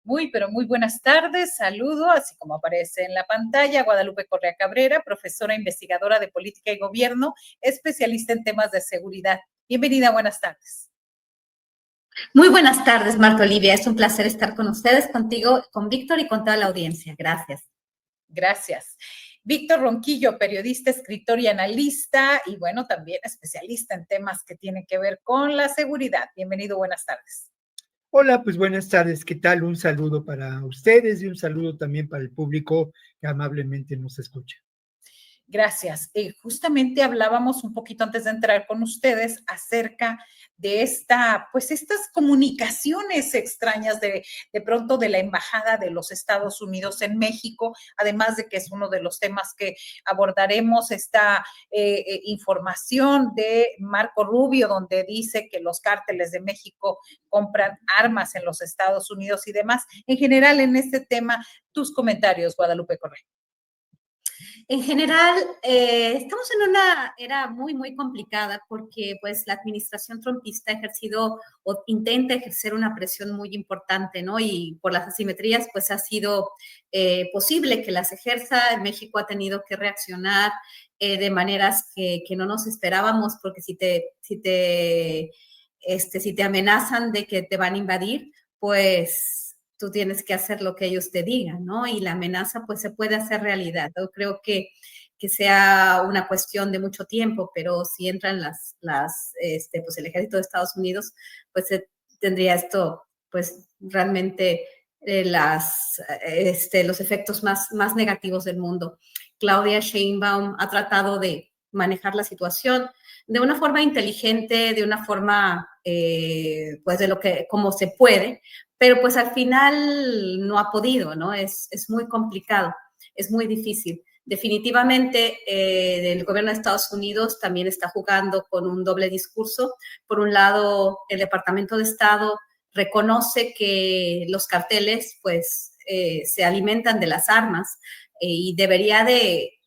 Muy, pero muy buenas tardes. Saludo, así como aparece en la pantalla, Guadalupe Correa Cabrera, profesora investigadora de política y gobierno, especialista en temas de seguridad. Bienvenida, buenas tardes. Muy buenas tardes, Marta Olivia. Es un placer estar con ustedes, contigo, con Víctor y con toda la audiencia. Gracias. Gracias. Víctor Ronquillo, periodista, escritor y analista, y bueno, también especialista en temas que tienen que ver con la seguridad. Bienvenido, buenas tardes. Hola, pues buenas tardes, ¿qué tal? Un saludo para ustedes y un saludo también para el público que amablemente nos escucha. Gracias. Justamente hablábamos un poquito antes de entrar con ustedes acerca de estas comunicaciones extrañas de pronto de la Embajada de los Estados Unidos en México, además de que es uno de los temas que abordaremos, esta información de Marco Rubio, donde dice que los cárteles de México compran armas en los Estados Unidos y demás. En general, en este tema, tus comentarios, Guadalupe Correa. En general, estamos en una era muy, muy complicada porque pues la administración trumpista ha ejercido o intenta ejercer una presión muy importante, ¿no? Y por las asimetrías, pues ha sido posible que las ejerza. México ha tenido que reaccionar de maneras que no nos esperábamos, porque si te amenazan de que te van a invadir, pues tú tienes que hacer lo que ellos te digan, ¿no? Y la amenaza pues se puede hacer realidad. Yo creo que sea una cuestión de mucho tiempo, pero si entran pues el ejército de Estados Unidos, pues tendría esto pues realmente los efectos más negativos del mundo. Claudia Sheinbaum ha tratado de manejar la situación de una forma inteligente, de una forma pues como se puede, pero pues al final no ha podido, ¿no? Es muy complicado, es muy difícil. Definitivamente el gobierno de Estados Unidos también está jugando con un doble discurso. Por un lado, el Departamento de Estado reconoce que los carteles pues se alimentan de las armas y debería de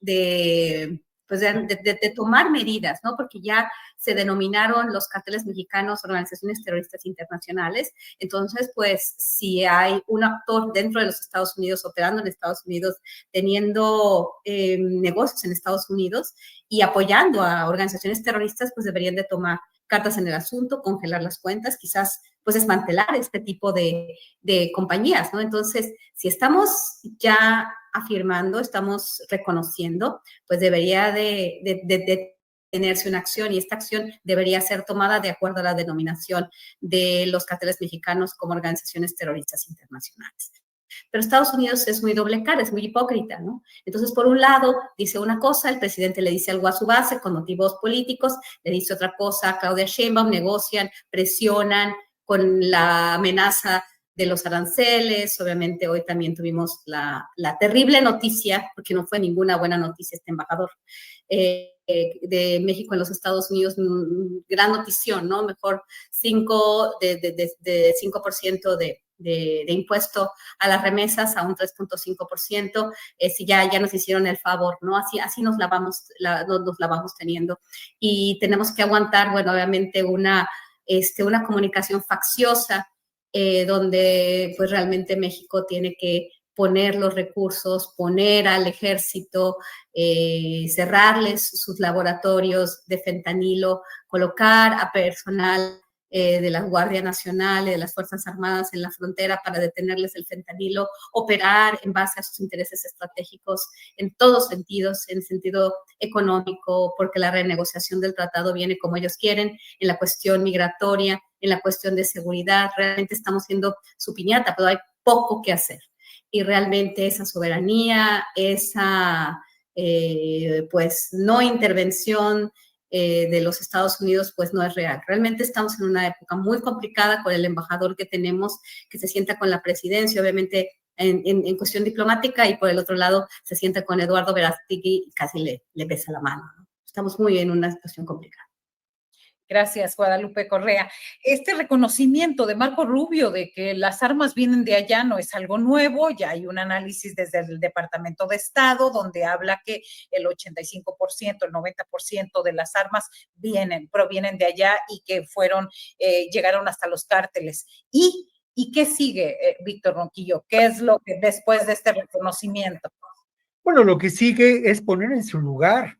tomar medidas, ¿no? Porque ya se denominaron los cárteles mexicanos organizaciones terroristas internacionales. Entonces, pues, si hay un actor dentro de los Estados Unidos, operando en Estados Unidos, teniendo negocios en Estados Unidos y apoyando a organizaciones terroristas, pues deberían de tomar cartas en el asunto, congelar las cuentas, quizás pues desmantelar este tipo de compañías, ¿no? Entonces, si estamos ya afirmando, estamos reconociendo, pues debería de tenerse una acción y esta acción debería ser tomada de acuerdo a la denominación de los cárteles mexicanos como organizaciones terroristas internacionales. Pero Estados Unidos es muy doble cara, es muy hipócrita, ¿no? Entonces, por un lado, dice una cosa, el presidente le dice algo a su base con motivos políticos, le dice otra cosa a Claudia Sheinbaum, negocian, presionan con la amenaza de los aranceles. Obviamente hoy también tuvimos la terrible noticia, porque no fue ninguna buena noticia este embajador de México en los Estados Unidos, gran notición, ¿no? Mejor 5% de impuesto a las remesas a un 3.5%, si ya nos hicieron el favor, ¿no? Así nos la vamos teniendo. Y tenemos que aguantar, bueno, obviamente una comunicación facciosa, donde pues realmente México tiene que poner los recursos, poner al ejército, cerrarles sus laboratorios de fentanilo, colocar a personal de la Guardia Nacional, de las Fuerzas Armadas en la frontera para detenerles el fentanilo, operar en base a sus intereses estratégicos en todos sentidos, en sentido económico, porque la renegociación del tratado viene como ellos quieren, en la cuestión migratoria, en la cuestión de seguridad. Realmente estamos siendo su piñata, pero hay poco que hacer. Y realmente esa soberanía, esa pues no intervención de los Estados Unidos, pues no es real. Realmente estamos en una época muy complicada con el embajador que tenemos, que se sienta con la presidencia, obviamente en cuestión diplomática, y por el otro lado se sienta con Eduardo Verástegui y casi le besa la mano, ¿no? Estamos muy en una situación complicada. Gracias, Guadalupe Correa. Este reconocimiento de Marco Rubio de que las armas vienen de allá no es algo nuevo, ya hay un análisis desde el Departamento de Estado donde habla que el 85%, el 90% de las armas provienen de allá y que llegaron hasta los cárteles. Y ¿Y qué sigue, Víctor Ronquillo? ¿Qué es lo que después de este reconocimiento? Bueno, lo que sigue es poner en su lugar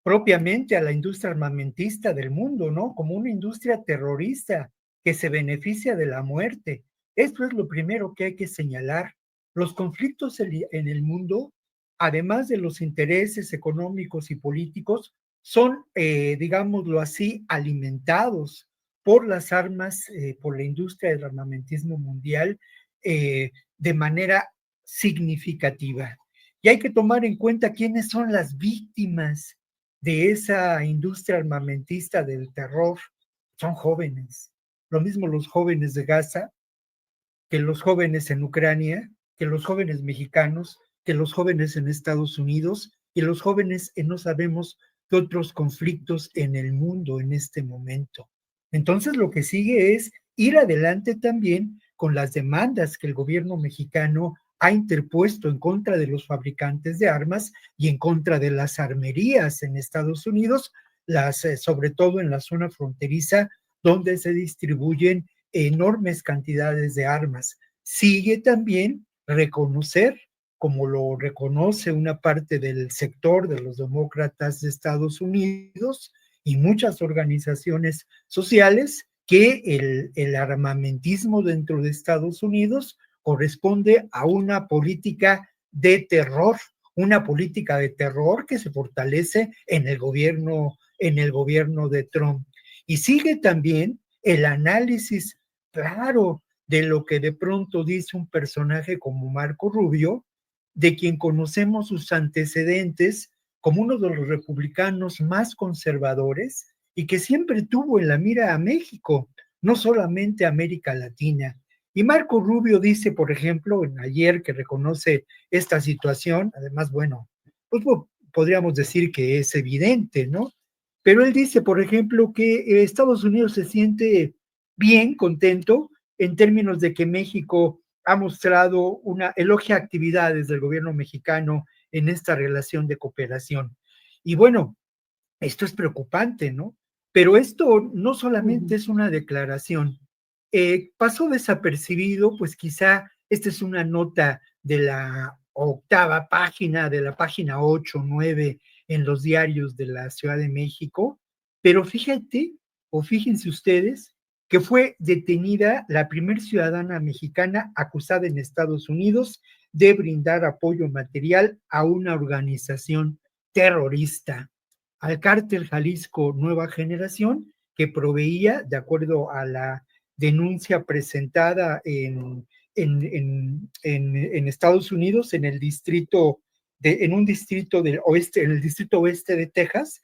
propiamente a la industria armamentista del mundo, ¿no? Como una industria terrorista que se beneficia de la muerte. Esto es lo primero que hay que señalar. Los conflictos en el mundo, además de los intereses económicos y políticos, son, digámoslo así, alimentados por las armas, por la industria del armamentismo mundial, de manera significativa. Y hay que tomar en cuenta quiénes son las víctimas de esa industria armamentista del terror. Son jóvenes. Lo mismo los jóvenes de Gaza, que los jóvenes en Ucrania, que los jóvenes mexicanos, que los jóvenes en Estados Unidos y los jóvenes en no sabemos qué otros conflictos en el mundo en este momento. Entonces lo que sigue es ir adelante también con las demandas que el gobierno mexicano ha interpuesto en contra de los fabricantes de armas y en contra de las armerías en Estados Unidos, sobre todo en la zona fronteriza donde se distribuyen enormes cantidades de armas. Sigue también reconocer, como lo reconoce una parte del sector de los demócratas de Estados Unidos y muchas organizaciones sociales, que el armamentismo dentro de Estados Unidos corresponde a una política de terror, que se fortalece en el gobierno de Trump. Y sigue también el análisis claro de lo que de pronto dice un personaje como Marco Rubio, de quien conocemos sus antecedentes como uno de los republicanos más conservadores y que siempre tuvo en la mira a México, no solamente a América Latina. Y Marco Rubio dice, por ejemplo, ayer, que reconoce esta situación, además, bueno, pues podríamos decir que es evidente, ¿no? Pero él dice, por ejemplo, que Estados Unidos se siente bien, contento, en términos de que México ha mostrado elogia actividades del gobierno mexicano en esta relación de cooperación. Y bueno, esto es preocupante, ¿no? Pero esto no solamente es una declaración. Pasó desapercibido, pues quizá esta es una nota de la octava página, de la página 8, 9 en los diarios de la Ciudad de México, pero fíjense ustedes, que fue detenida la primer ciudadana mexicana acusada en Estados Unidos de brindar apoyo material a una organización terrorista, al cártel Jalisco Nueva Generación, que proveía, de acuerdo a la denuncia presentada en Estados Unidos, en un distrito del oeste, en el distrito oeste de Texas,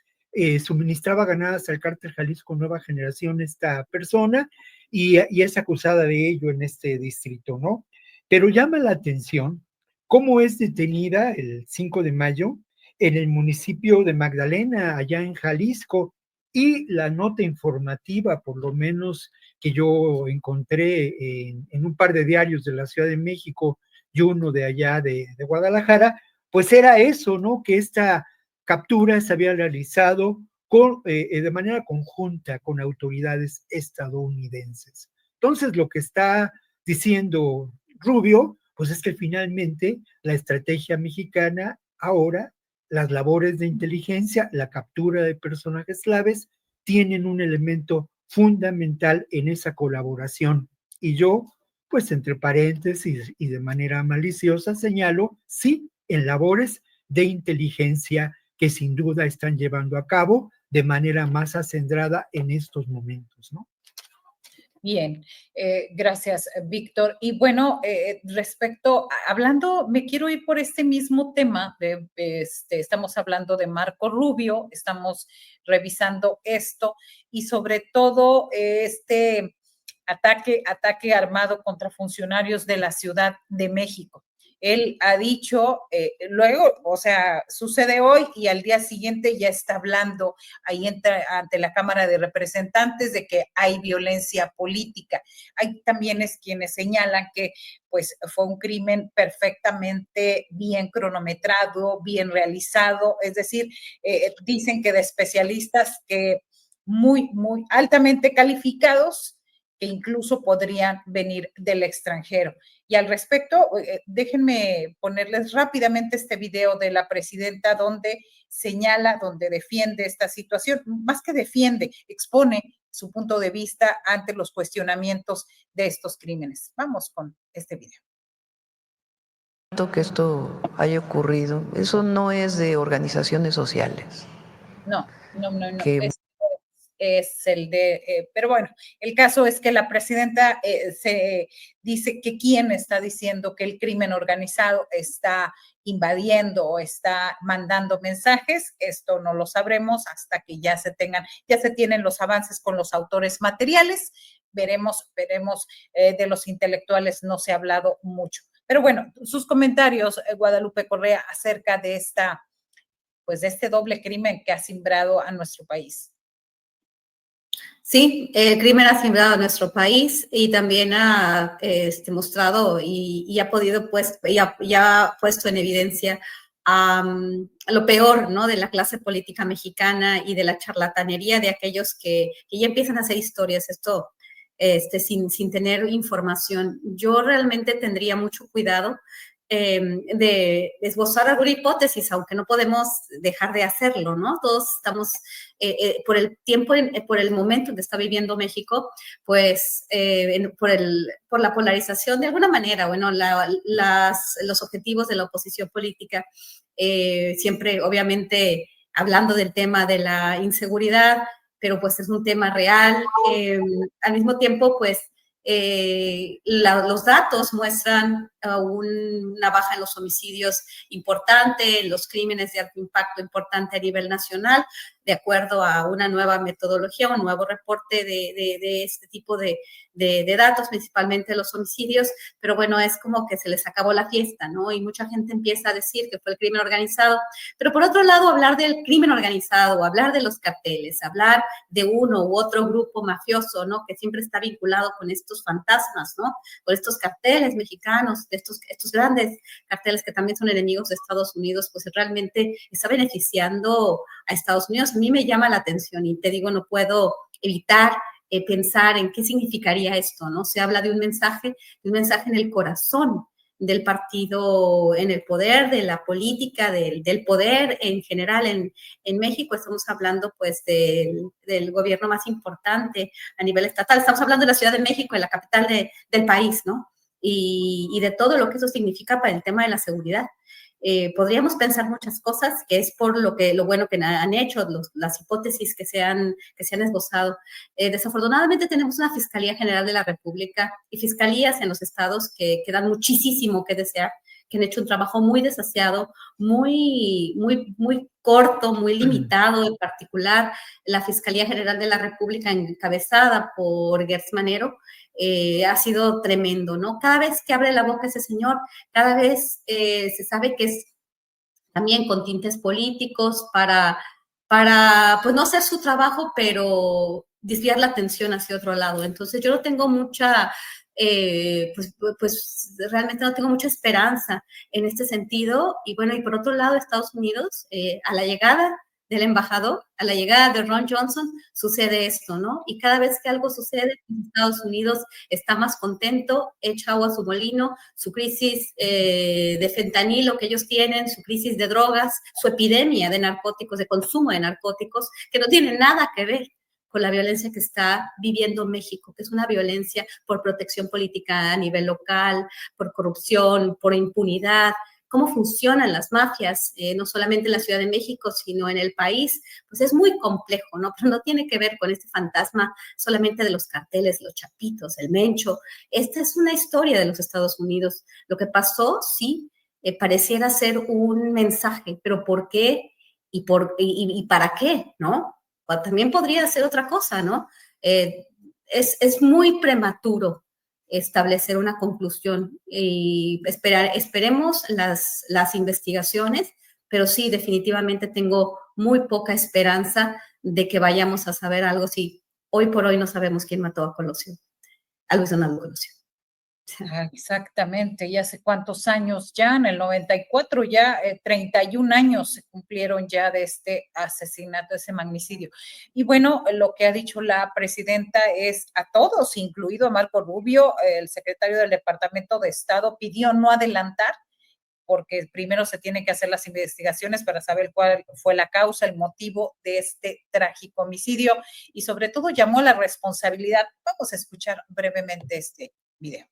suministraba ganadas al cártel Jalisco Nueva Generación esta persona, y es acusada de ello en este distrito, ¿no? Pero llama la atención cómo es detenida el 5 de mayo en el municipio de Magdalena, allá en Jalisco, y la nota informativa, por lo menos que yo encontré en un par de diarios de la Ciudad de México y uno de allá de Guadalajara, pues era eso, ¿no? Que esta captura se había realizado de manera conjunta con autoridades estadounidenses. Entonces, lo que está diciendo Rubio, pues es que finalmente la estrategia mexicana ahora, las labores de inteligencia, la captura de personajes claves, tienen un elemento fundamental en esa colaboración. Y yo, pues entre paréntesis y de manera maliciosa, señalo, sí, en labores de inteligencia que sin duda están llevando a cabo de manera más acendrada en estos momentos, ¿no? Bien, gracias, Víctor. Y bueno, hablando, me quiero ir por este mismo tema, estamos hablando de Marco Rubio, estamos revisando esto y sobre todo este ataque armado contra funcionarios de la Ciudad de México. Él ha dicho, luego, o sea, sucede hoy y al día siguiente ya está hablando ahí ante la Cámara de Representantes de que hay violencia política. Hay también quienes señalan que pues fue un crimen perfectamente bien cronometrado, bien realizado, es decir, dicen que de especialistas que muy altamente calificados, que incluso podrían venir del extranjero. Y al respecto, déjenme ponerles rápidamente este video de la presidenta donde señala, donde defiende esta situación, más que defiende, expone su punto de vista ante los cuestionamientos de estos crímenes. Vamos con este video. Que esto haya ocurrido, eso no es de organizaciones sociales. No. Es el de, pero bueno, el caso es que la presidenta se dice que quién está diciendo que el crimen organizado está invadiendo o está mandando mensajes. Esto no lo sabremos hasta que ya se tienen los avances con los autores materiales. Veremos, de los intelectuales no se ha hablado mucho. Pero bueno, sus comentarios, Guadalupe Correa, acerca de de este doble crimen que ha simbrado a nuestro país. Sí, el crimen ha simbrado a nuestro país y también ha mostrado y ha podido, pues, ya ha puesto en evidencia lo peor, ¿no?, de la clase política mexicana y de la charlatanería de aquellos que ya empiezan a hacer historias, sin tener información. Yo realmente tendría mucho cuidado de esbozar alguna hipótesis, aunque no podemos dejar de hacerlo, ¿no? Todos estamos, por el tiempo, por el momento en que está viviendo México, pues por la polarización de alguna manera, bueno, los objetivos de la oposición política, siempre obviamente hablando del tema de la inseguridad, pero pues es un tema real. Al mismo tiempo, pues los datos muestran una baja en los homicidios importante, en los crímenes de alto impacto importante a nivel nacional, de acuerdo a una nueva metodología, un nuevo reporte de este tipo de datos, principalmente los homicidios, pero bueno, es como que se les acabó la fiesta, ¿no? Y mucha gente empieza a decir que fue el crimen organizado, pero por otro lado, hablar del crimen organizado, hablar de los carteles, hablar de uno u otro grupo mafioso, ¿no?, que siempre está vinculado con estos fantasmas, ¿no?, con estos carteles mexicanos, de estos grandes carteles que también son enemigos de Estados Unidos, pues realmente está beneficiando a Estados Unidos. A mí me llama la atención y te digo, no puedo evitar pensar en qué significaría esto, ¿no? Se habla de un mensaje en el corazón del partido en el poder, de la política, del poder en general en México. Estamos hablando, pues, del gobierno más importante a nivel estatal. Estamos hablando de la Ciudad de México, de la capital del país, ¿no? Y de todo lo que eso significa para el tema de la seguridad. Podríamos pensar muchas cosas, que es por lo bueno que han hecho, las hipótesis que se han esbozado. Desafortunadamente tenemos una Fiscalía General de la República y fiscalías en los estados que dan muchísimo que desear, que han hecho un trabajo muy desasiado, muy corto, muy limitado. En particular, la Fiscalía General de la República, encabezada por Gertz Manero, ha sido tremendo, ¿no? Cada vez que abre la boca ese señor, cada vez se sabe que es también con tintes políticos para pues no hacer su trabajo, pero desviar la atención hacia otro lado. Entonces yo no tengo mucha, pues realmente no tengo mucha esperanza en este sentido. Y bueno, y por otro lado, Estados Unidos, a la llegada del embajador, a la llegada de Ron Johnson, sucede esto, ¿no? Y cada vez que algo sucede, Estados Unidos está más contento, echa agua a su molino, su crisis de fentanilo que ellos tienen, su crisis de drogas, su epidemia de narcóticos, de consumo de narcóticos, que no tiene nada que ver con la violencia que está viviendo México, que es una violencia por protección política a nivel local, por corrupción, por impunidad. Cómo funcionan las mafias, no solamente en la Ciudad de México, sino en el país, pues es muy complejo, ¿no? Pero no tiene que ver con este fantasma solamente de los carteles, los chapitos, el mencho. Esta es una historia de los Estados Unidos. Lo que pasó, sí, pareciera ser un mensaje, pero ¿por qué? ¿Y para qué? ¿No? O también podría ser otra cosa, ¿no? Es muy prematuro establecer una conclusión y esperemos las investigaciones, pero sí, definitivamente tengo muy poca esperanza de que vayamos a saber algo si hoy por hoy no sabemos quién mató a Luis Donaldo Colosio. Exactamente, y hace cuántos años ya, en el 94 ya 31 años se cumplieron ya de este asesinato, de ese magnicidio. Y bueno, lo que ha dicho la presidenta es a todos, incluido a Marco Rubio, el secretario del Departamento de Estado, pidió no adelantar porque primero se tienen que hacer las investigaciones para saber cuál fue la causa, el motivo de este trágico homicidio y sobre todo llamó a la responsabilidad. Vamos a escuchar brevemente este video.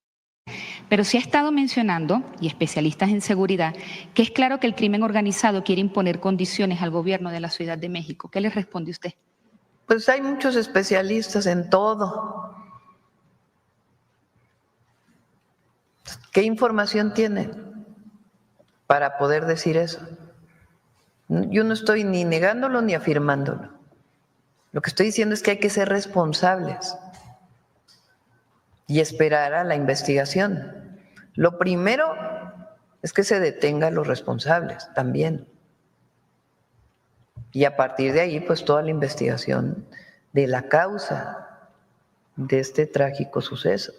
Pero se ha estado mencionando, y especialistas en seguridad, que es claro que el crimen organizado quiere imponer condiciones al gobierno de la Ciudad de México. ¿Qué le responde usted? Pues hay muchos especialistas en todo. ¿Qué información tiene para poder decir eso? Yo no estoy ni negándolo ni afirmándolo. Lo que estoy diciendo es que hay que ser responsables y esperar a la investigación. Lo primero es que se detenga a los responsables también. Y a partir de ahí, pues toda la investigación de la causa de este trágico suceso.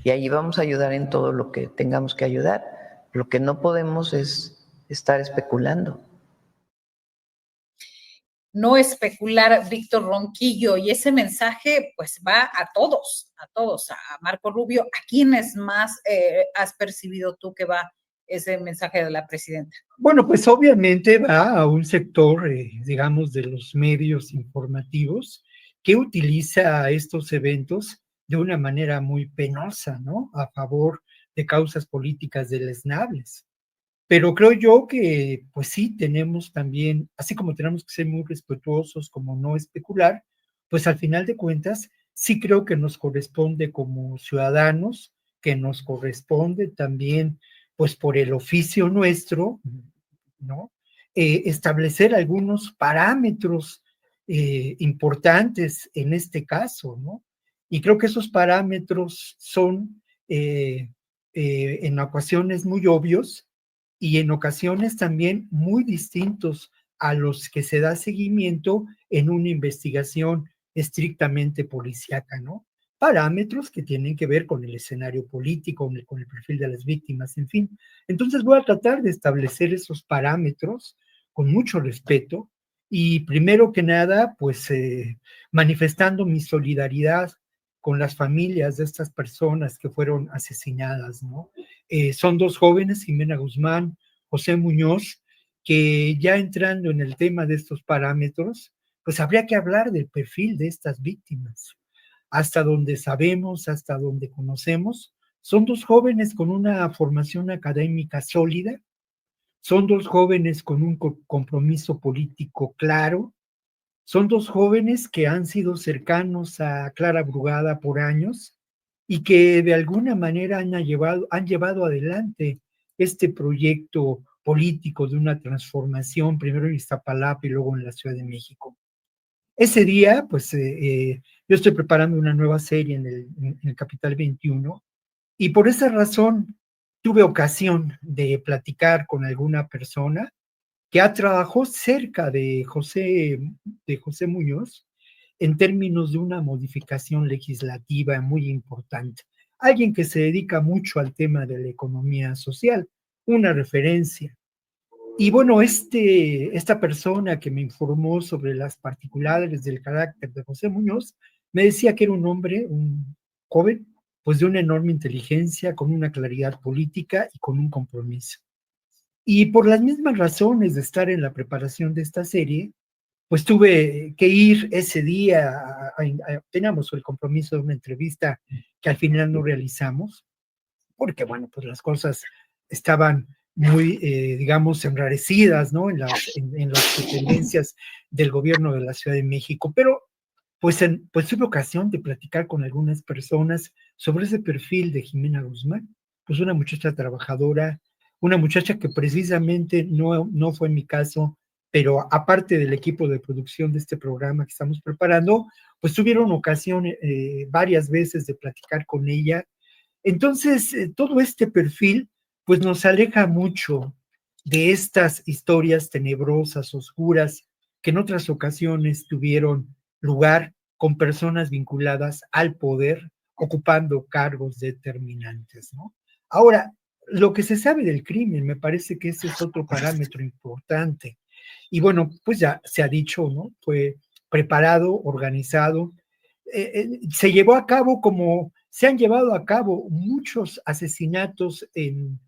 Y ahí vamos a ayudar en todo lo que tengamos que ayudar. Lo que no podemos es estar especulando. No especular, Víctor Ronquillo, y ese mensaje pues va a todos, a Marco Rubio. ¿A quiénes más has percibido tú que va ese mensaje de la presidenta? Bueno, pues obviamente va a un sector, digamos, de los medios informativos que utiliza estos eventos de una manera muy penosa, ¿no? A favor de causas políticas deleznables. Pero creo yo que, pues sí, tenemos también, así como tenemos que ser muy respetuosos, como no especular, pues al final de cuentas, sí creo que nos corresponde como ciudadanos, que nos corresponde también, pues por el oficio nuestro, ¿no? Establecer algunos parámetros importantes en este caso, ¿no? Y creo que esos parámetros son en ocasiones muy obvios, y en ocasiones también muy distintos a los que se da seguimiento en una investigación estrictamente policíaca, ¿no? Parámetros que tienen que ver con el escenario político, con el perfil de las víctimas, en fin. Entonces voy a tratar de establecer esos parámetros con mucho respeto y primero que nada, pues manifestando mi solidaridad con las familias de estas personas que fueron asesinadas, ¿no? Son dos jóvenes, Jimena Guzmán, José Muñoz, que ya entrando en el tema de estos parámetros, pues habría que hablar del perfil de estas víctimas. Hasta donde sabemos, hasta donde conocemos, son dos jóvenes con una formación académica sólida, son dos jóvenes con un compromiso político claro, son dos jóvenes que han sido cercanos a Clara Brugada por años y que de alguna manera han llevado adelante este proyecto político de una transformación, primero en Iztapalapa y luego en la Ciudad de México. Ese día, pues yo estoy preparando una nueva serie en el Capital 21 y por esa razón tuve ocasión de platicar con alguna persona que trabajó cerca de José Muñoz en términos de una modificación legislativa muy importante. Alguien que se dedica mucho al tema de la economía social, una referencia. Y bueno, esta persona que me informó sobre las particularidades del carácter de José Muñoz, me decía que era un hombre, un joven, pues de una enorme inteligencia, con una claridad política y con un compromiso. Y por las mismas razones de estar en la preparación de esta serie, pues tuve que ir ese día, teníamos el compromiso de una entrevista que al final no realizamos, porque bueno, pues las cosas estaban muy, digamos, enrarecidas, ¿no? En las dependencias del gobierno de la Ciudad de México, pero pues tuve ocasión de platicar con algunas personas sobre ese perfil de Jimena Guzmán, pues una muchacha trabajadora, una muchacha que precisamente no fue mi caso, pero aparte del equipo de producción de este programa que estamos preparando, pues tuvieron ocasión varias veces de platicar con ella. Entonces, todo este perfil, pues nos aleja mucho de estas historias tenebrosas, oscuras, que en otras ocasiones tuvieron lugar con personas vinculadas al poder ocupando cargos determinantes, ¿no? Ahora, lo que se sabe del crimen, me parece que ese es otro parámetro importante. Y bueno, pues ya se ha dicho, ¿no? Fue preparado, organizado, se llevó a cabo como se han llevado a cabo muchos asesinatos en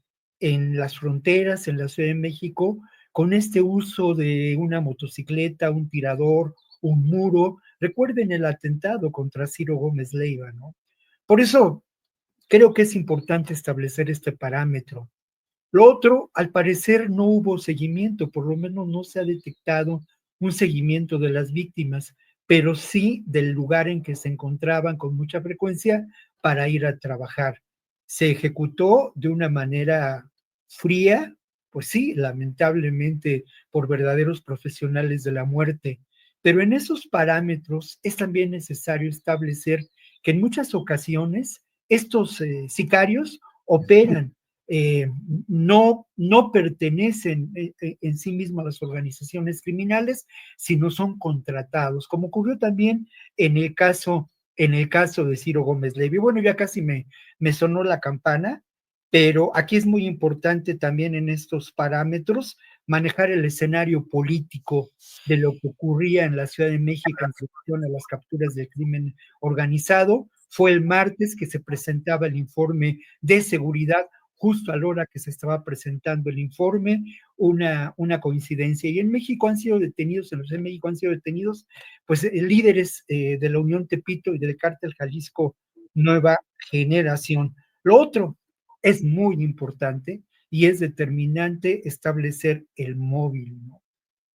las fronteras, en la Ciudad de México, con este uso de una motocicleta, un tirador, un muro. Recuerden el atentado contra Ciro Gómez Leiva, ¿no? Por eso creo que es importante establecer este parámetro. Lo otro, al parecer no hubo seguimiento, por lo menos no se ha detectado un seguimiento de las víctimas, pero sí del lugar en que se encontraban con mucha frecuencia para ir a trabajar. Se ejecutó de una manera fría, pues sí, lamentablemente por verdaderos profesionales de la muerte, pero en esos parámetros es también necesario establecer que en muchas ocasiones estos sicarios operan, no pertenecen en sí mismos a las organizaciones criminales, sino son contratados, como ocurrió también en el caso de Ciro Gómez Leiva. Bueno, ya casi me sonó la campana, pero aquí es muy importante también en estos parámetros manejar el escenario político de lo que ocurría en la Ciudad de México en relación a las capturas del crimen organizado. Fue el martes que se presentaba el informe de seguridad, justo a la hora que se estaba presentando el informe, una coincidencia. Y en México han sido detenidos, en la Ciudad de México han sido detenidos, pues líderes de la Unión Tepito y del Cártel Jalisco Nueva Generación. Lo otro es muy importante y es determinante establecer el móvil, ¿no?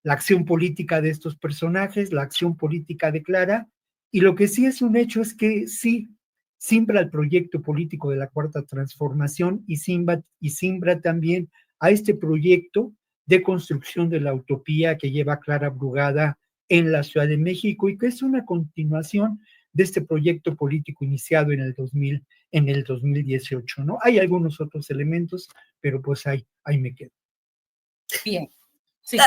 La acción política de estos personajes, la acción política de Clara, y lo que sí es un hecho es que sí, simbra el proyecto político de la Cuarta Transformación y simbra también a este proyecto de construcción de la utopía que lleva Clara Brugada en la Ciudad de México y que es una continuación de este proyecto político iniciado en el 2018, ¿no? Hay algunos otros elementos, pero pues ahí me quedo. Bien. Sí.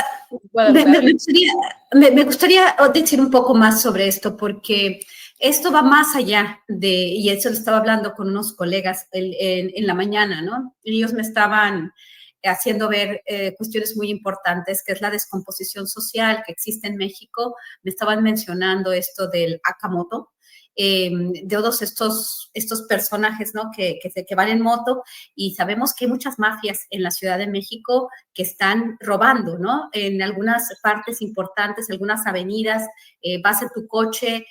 Me gustaría decir un poco más sobre esto, porque esto va más allá y eso lo estaba hablando con unos colegas en la mañana, ¿no? Ellos me estaban haciendo ver cuestiones muy importantes, que es la descomposición social que existe en México. Me estaban mencionando esto del Akamoto, de todos estos personajes, ¿no? que van en moto, y sabemos que hay muchas mafias en la Ciudad de México que están robando, ¿no? En algunas partes importantes, algunas avenidas, vas en tu coche,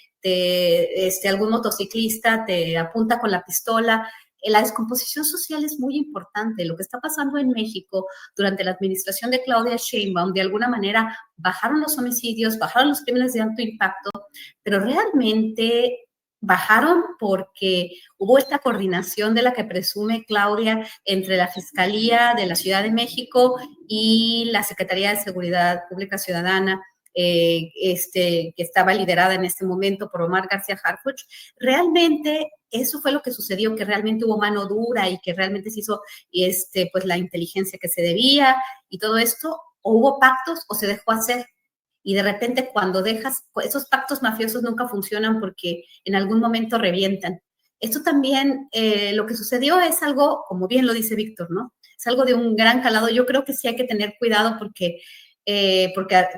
algún motociclista te apunta con la pistola. La descomposición social es muy importante. Lo que está pasando en México durante la administración de Claudia Sheinbaum, de alguna manera bajaron los homicidios, bajaron los crímenes de alto impacto, pero realmente bajaron porque hubo esta coordinación de la que presume Claudia entre la Fiscalía de la Ciudad de México y la Secretaría de Seguridad Pública Ciudadana, que estaba liderada en este momento por Omar García Harfuch. Realmente eso fue lo que sucedió, que realmente hubo mano dura y que realmente se hizo pues la inteligencia que se debía y todo esto. O hubo pactos o se dejó hacer. Y de repente cuando dejas, esos pactos mafiosos nunca funcionan porque en algún momento revientan. Esto también, lo que sucedió es algo, como bien lo dice Víctor, ¿no? Es algo de un gran calado. Yo creo que sí hay que tener cuidado porque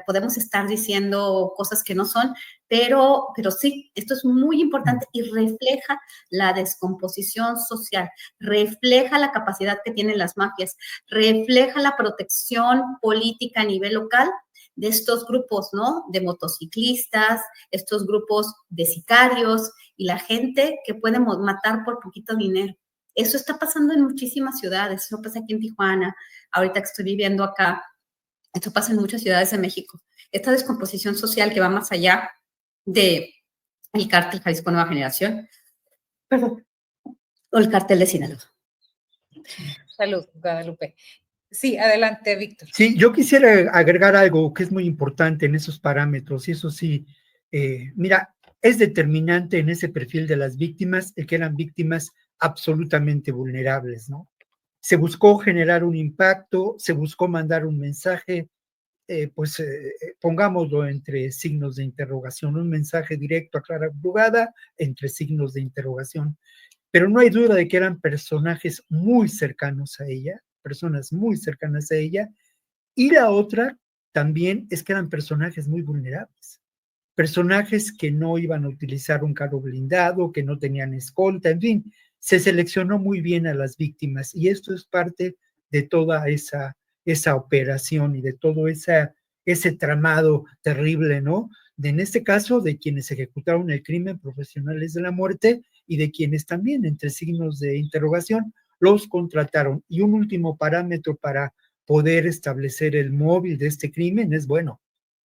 podemos estar diciendo cosas que no son, pero sí, esto es muy importante y refleja la descomposición social, refleja la capacidad que tienen las mafias, refleja la protección política a nivel local de estos grupos, ¿no? De motociclistas, estos grupos de sicarios y la gente que puede matar por poquito dinero. Eso está pasando en muchísimas ciudades, eso pasa aquí en Tijuana, ahorita que estoy viviendo acá, esto pasa en muchas ciudades de México. Esta descomposición social que va más allá del cártel Jalisco Nueva Generación, perdón, o el cártel de Sinaloa. Salud, Guadalupe. Sí, adelante, Víctor. Sí, yo quisiera agregar algo que es muy importante en esos parámetros, y eso sí, mira, es determinante en ese perfil de las víctimas, el que eran víctimas absolutamente vulnerables, ¿no? Se buscó generar un impacto, se buscó mandar un mensaje pongámoslo entre signos de interrogación, un mensaje directo a Clara Brugada entre signos de interrogación. Pero no hay duda de que eran personajes muy cercanos a ella, personas muy cercanas a ella, y la otra también es que eran personajes muy vulnerables, personajes que no iban a utilizar un carro blindado, que no tenían escolta, en fin, se seleccionó muy bien a las víctimas y esto es parte de toda esa operación y de todo ese tramado terrible, ¿no? En este caso, de quienes ejecutaron el crimen, profesionales de la muerte, y de quienes también, entre signos de interrogación, los contrataron. Y un último parámetro para poder establecer el móvil de este crimen es, bueno,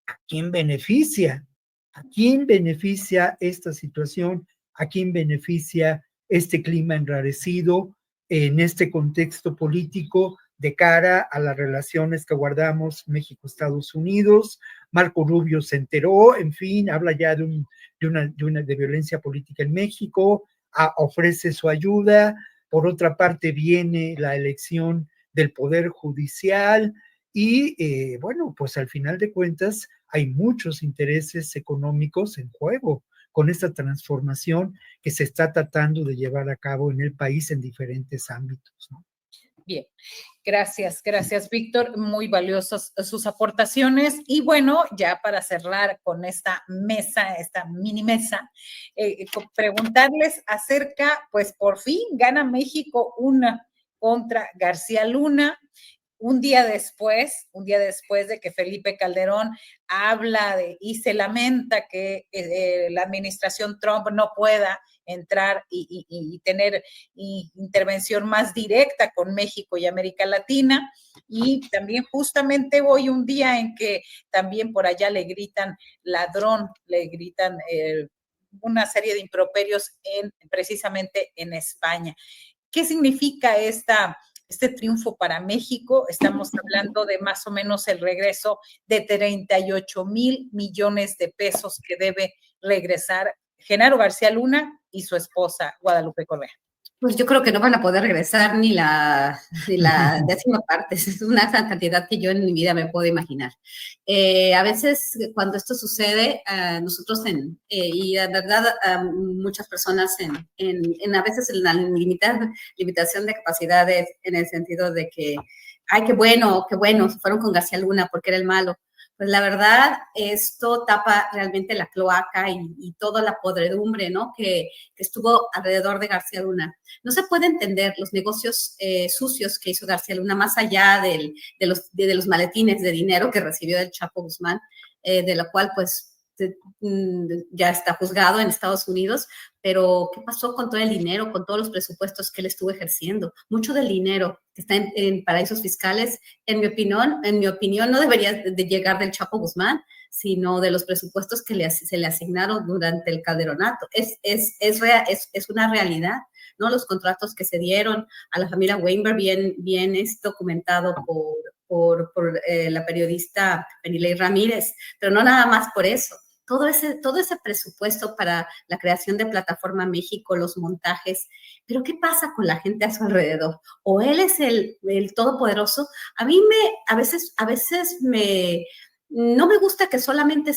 ¿a quién beneficia? ¿A quién beneficia esta situación? ¿A quién beneficia este clima enrarecido en este contexto político de cara a las relaciones que guardamos México-Estados Unidos? Marco Rubio se enteró, en fin, habla ya de violencia política en México, ofrece su ayuda. Por otra parte viene la elección del Poder Judicial y bueno, pues al final de cuentas hay muchos intereses económicos en juego con esta transformación que se está tratando de llevar a cabo en el país en diferentes ámbitos, ¿no? Bien, gracias, Víctor, muy valiosas sus aportaciones. Y bueno, ya para cerrar con esta mesa, esta mini mesa, preguntarles acerca, pues por fin gana México una contra García Luna. Un día después de que Felipe Calderón habla y se lamenta que la administración Trump no pueda entrar y tener intervención más directa con México y América Latina. Y también justamente hoy un día en que también por allá le gritan ladrón, le gritan una serie de improperios precisamente en España. ¿Qué significa este triunfo para México? Estamos hablando de más o menos el regreso de 38,000 millones de pesos que debe regresar Genaro García Luna y su esposa Guadalupe Correa. Pues yo creo que no van a poder regresar ni la 10ª parte. Es una cantidad que yo en mi vida me puedo imaginar. A veces cuando esto sucede, nosotros y la verdad muchas personas a veces en la limitación de capacidades, en el sentido de que, ay, qué bueno, se fueron con García Luna porque era el malo. Pues la verdad, esto tapa realmente la cloaca y toda la podredumbre, ¿no? que estuvo alrededor de García Luna. No se puede entender los negocios sucios que hizo García Luna, más allá de los maletines de dinero que recibió del Chapo Guzmán, de lo cual, pues, ya está juzgado en Estados Unidos, pero ¿qué pasó con todo el dinero, con todos los presupuestos que él estuvo ejerciendo? Mucho del dinero que está en paraísos fiscales, en mi opinión, no debería de llegar del Chapo Guzmán, sino de los presupuestos que se le asignaron durante el Calderonato. Es una realidad, ¿no? Los contratos que se dieron a la familia Weinberg, bien es documentado por la periodista Penilei Ramírez, pero no nada más por eso. Todo ese presupuesto para la creación de Plataforma México, los montajes, pero ¿qué pasa con la gente a su alrededor? ¿O él es el todopoderoso? A mí a veces no me gusta que solamente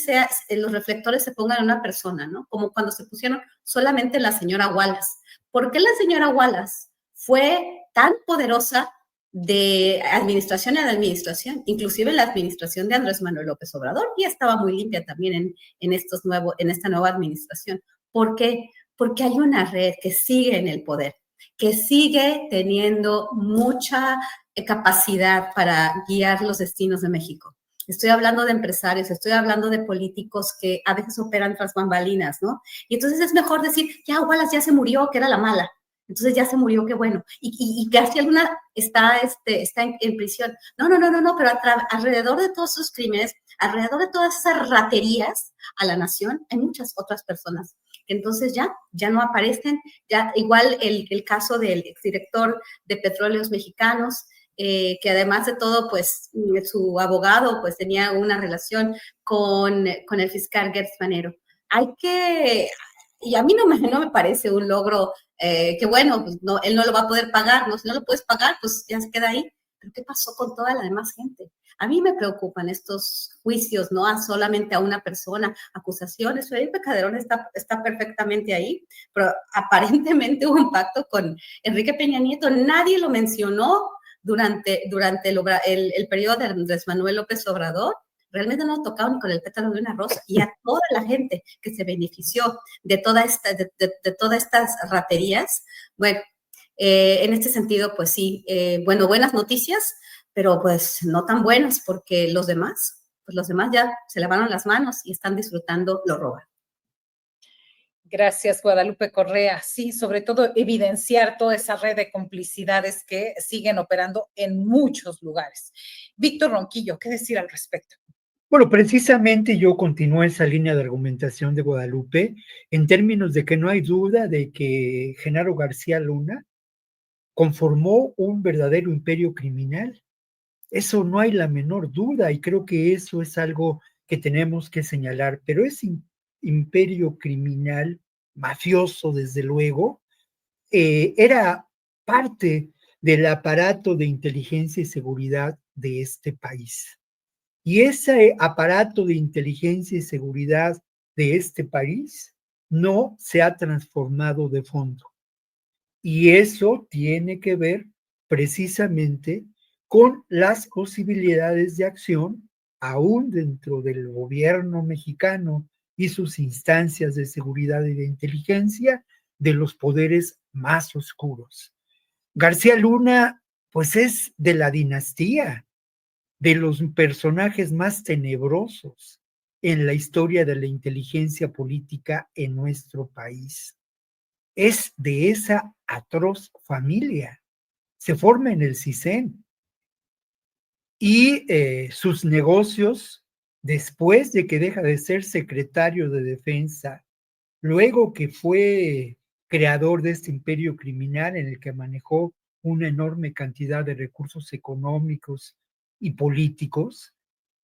los reflectores se pongan en una persona, ¿no? Como cuando se pusieron solamente la señora Wallace. ¿Por qué la señora Wallace fue tan poderosa de administración en administración? Inclusive la administración de Andrés Manuel López Obrador ya estaba muy limpia también en esta nueva administración. ¿Por qué? Porque hay una red que sigue en el poder, que sigue teniendo mucha capacidad para guiar los destinos de México. Estoy hablando de empresarios, estoy hablando de políticos que a veces operan tras bambalinas, ¿no? Y entonces es mejor decir, ya Wallace ya se murió, que era la mala. Entonces ya se murió, qué bueno. Y García Luna está en prisión. No, pero alrededor de todos esos crímenes, alrededor de todas esas raterías a la nación, hay muchas otras personas. Entonces ya no aparecen. Ya, igual el caso del exdirector de Petróleos Mexicanos, que además de todo, pues su abogado pues tenía una relación con el fiscal Gertz Manero. Y a mí no me parece un logro que bueno, pues no, él no lo va a poder pagar, ¿no? Si no lo puedes pagar, pues ya se queda ahí. pero ¿qué pasó con toda la demás gente? A mí me preocupan estos juicios, no a solamente a una persona, acusaciones. Felipe Calderón está perfectamente ahí, pero aparentemente hubo un pacto con Enrique Peña Nieto. Nadie lo mencionó durante el periodo de Andrés Manuel López Obrador. Realmente no tocado ni con el pétalo de una rosa, y a toda la gente que se benefició de todas estas raterías. Bueno, en este sentido, pues sí, bueno, buenas noticias, pero pues no tan buenas, porque los demás ya se lavaron las manos y están disfrutando lo robado. Gracias, Guadalupe Correa. Sí, sobre todo evidenciar toda esa red de complicidades que siguen operando en muchos lugares. Víctor Ronquillo, ¿qué decir al respecto? Bueno, precisamente yo continúo esa línea de argumentación de Guadalupe en términos de que no hay duda de que Genaro García Luna conformó un verdadero imperio criminal. Eso no hay la menor duda y creo que eso es algo que tenemos que señalar, pero ese imperio criminal, mafioso desde luego, era parte del aparato de inteligencia y seguridad de este país. Y ese aparato de inteligencia y seguridad de este país no se ha transformado de fondo. Y eso tiene que ver precisamente con las posibilidades de acción, aún dentro del gobierno mexicano y sus instancias de seguridad y de inteligencia, de los poderes más oscuros. García Luna, pues es de la dinastía, de los personajes más tenebrosos en la historia de la inteligencia política en nuestro país. Es de esa atroz familia. Se forma en el CISEN y sus negocios, después de que deja de ser secretario de Defensa, luego que fue creador de este imperio criminal en el que manejó una enorme cantidad de recursos económicos y políticos,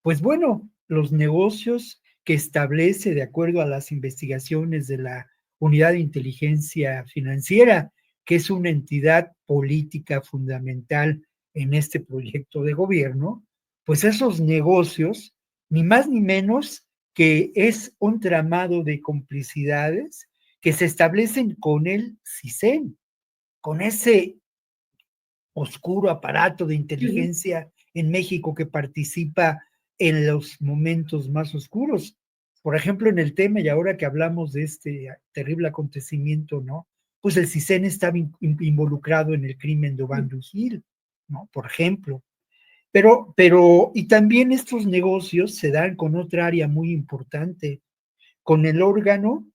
pues bueno, los negocios que establece de acuerdo a las investigaciones de la Unidad de Inteligencia Financiera, que es una entidad política fundamental en este proyecto de gobierno, pues esos negocios, ni más ni menos que es un tramado de complicidades que se establecen con el CISEN, con ese oscuro aparato de inteligencia en México que participa en los momentos más oscuros. Por ejemplo, en el tema, y ahora que hablamos de este terrible acontecimiento, ¿no? Pues el CISEN estaba involucrado en el crimen de Ovando Gil, ¿no? Por ejemplo. Y también estos negocios se dan con otra área muy importante, con el órgano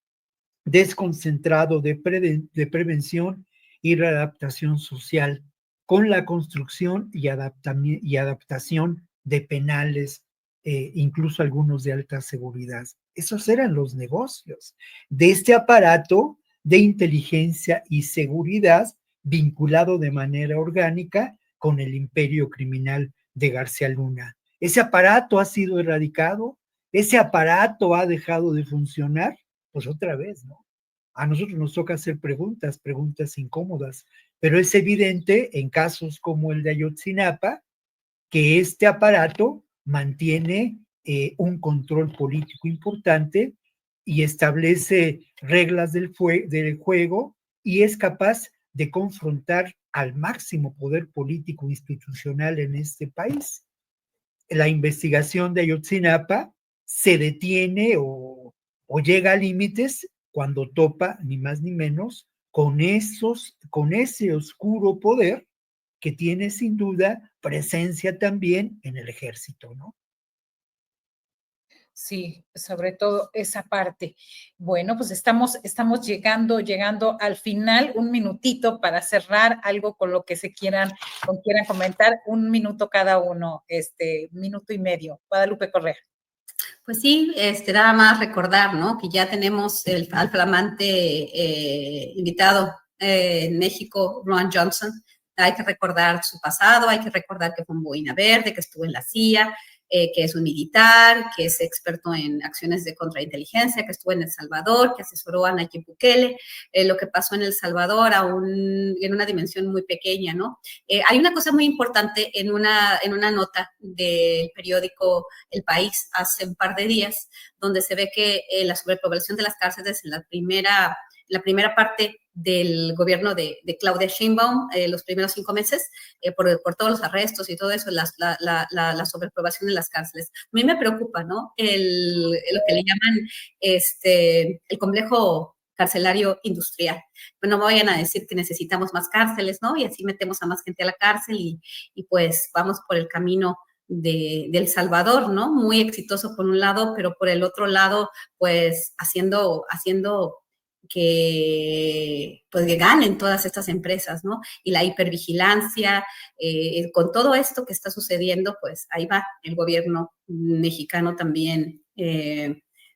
desconcentrado de prevención y readaptación social, con la construcción y adaptación de penales, incluso algunos de alta seguridad. Esos eran los negocios de este aparato de inteligencia y seguridad vinculado de manera orgánica con el imperio criminal de García Luna. Ese aparato ha sido erradicado, ese aparato ha dejado de funcionar, pues otra vez, ¿no? A nosotros nos toca hacer preguntas incómodas, pero es evidente en casos como el de Ayotzinapa que este aparato mantiene un control político importante y establece reglas del juego y es capaz de confrontar al máximo poder político institucional en este país. La investigación de Ayotzinapa se detiene o llega a límites cuando topa ni más ni menos con ese oscuro poder que tiene sin duda presencia también en el ejército, ¿no? Sí, sobre todo esa parte. Bueno, pues estamos llegando al final. Un minutito para cerrar algo con lo que quieran comentar. Un minuto cada uno, minuto y medio. Guadalupe Correa. Pues sí, nada más recordar, ¿no? Que ya tenemos al flamante invitado en México, Ron Johnson. Hay que recordar su pasado, hay que recordar que fue un boina verde, que estuvo en la CIA, que es un militar, que es experto en acciones de contrainteligencia, que estuvo en El Salvador, que asesoró a Nayib Bukele, lo que pasó en El Salvador en una dimensión muy pequeña, ¿no? Hay una cosa muy importante en una nota del periódico El País hace un par de días, donde se ve que la sobrepoblación de las cárceles en la primera parte del gobierno de Claudia Sheinbaum, los primeros 5 meses, por todos los arrestos y todo eso, la sobrepoblación en las cárceles. A mí me preocupa, ¿no? Lo que le llaman el complejo carcelario industrial. No me vayan a decir que necesitamos más cárceles, ¿no? Y así metemos a más gente a la cárcel y pues vamos por el camino de El Salvador, ¿no? Muy exitoso por un lado, pero por el otro lado, pues haciendo que ganen todas estas empresas, ¿no? Y la hipervigilancia, con todo esto que está sucediendo, pues ahí va el gobierno mexicano también,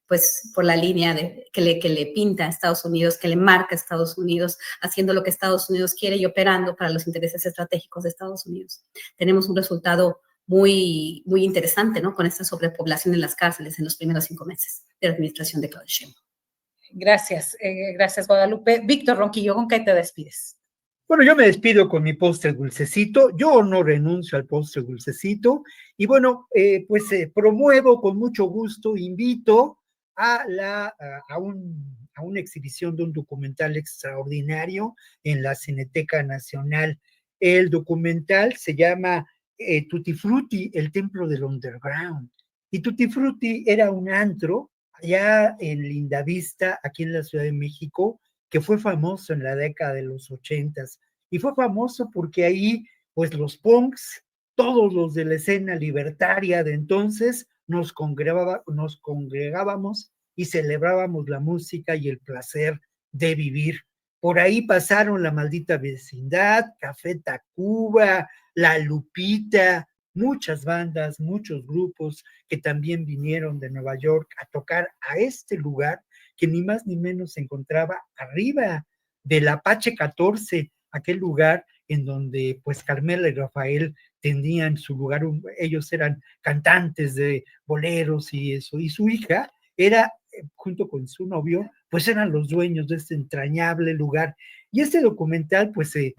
pues por la línea que le pinta a Estados Unidos, que le marca a Estados Unidos, haciendo lo que Estados Unidos quiere y operando para los intereses estratégicos de Estados Unidos. Tenemos un resultado muy, muy interesante, ¿no? Con esta sobrepoblación en las cárceles en los primeros 5 meses de la administración de Claudia Sheinbaum. Gracias, gracias Guadalupe. Víctor Ronquillo, ¿con qué te despides? Bueno, yo me despido con mi postre dulcecito. Yo no renuncio al postre dulcecito. Y bueno, pues promuevo con mucho gusto, invito a una exhibición de un documental extraordinario en la Cineteca Nacional. El documental se llama Tutti Frutti, el templo del underground. Y Tutti Frutti era un antro allá en Lindavista, aquí en la Ciudad de México, que fue famoso en la década de los 80s. Y fue famoso porque ahí, pues los punks, todos los de la escena libertaria de entonces, nos congregábamos y celebrábamos la música y el placer de vivir. Por ahí pasaron La Maldita Vecindad, Café Tacuba, La Lupita, muchas bandas, muchos grupos que también vinieron de Nueva York a tocar a este lugar que ni más ni menos se encontraba arriba del Apache 14, aquel lugar en donde pues Carmela y Rafael tenían su lugar, ellos eran cantantes de boleros y eso, y su hija era, junto con su novio, pues eran los dueños de este entrañable lugar. Y este documental pues se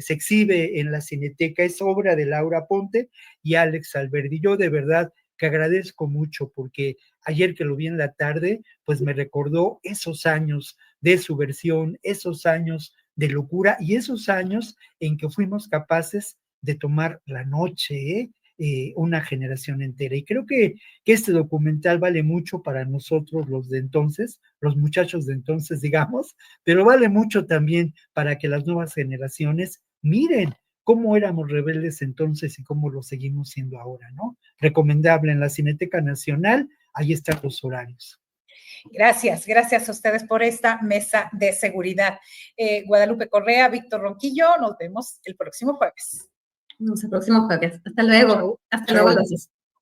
exhibe en la Cineteca, es obra de Laura Ponte y Alex Alberdi. Yo de verdad que agradezco mucho porque ayer que lo vi en la tarde, pues me recordó esos años de subversión, esos años de locura y esos años en que fuimos capaces de tomar la noche, una generación entera. Y creo que este documental vale mucho para nosotros los de entonces, los muchachos de entonces, digamos, pero vale mucho también para que las nuevas generaciones miren cómo éramos rebeldes entonces y cómo lo seguimos siendo ahora, ¿no? Recomendable en la Cineteca Nacional, ahí están los horarios. Gracias a ustedes por esta mesa de seguridad. Guadalupe Correa, Víctor Ronquillo, nos vemos el próximo jueves. Nos vemos el próximo jueves. Hasta luego. Hasta luego. Gracias.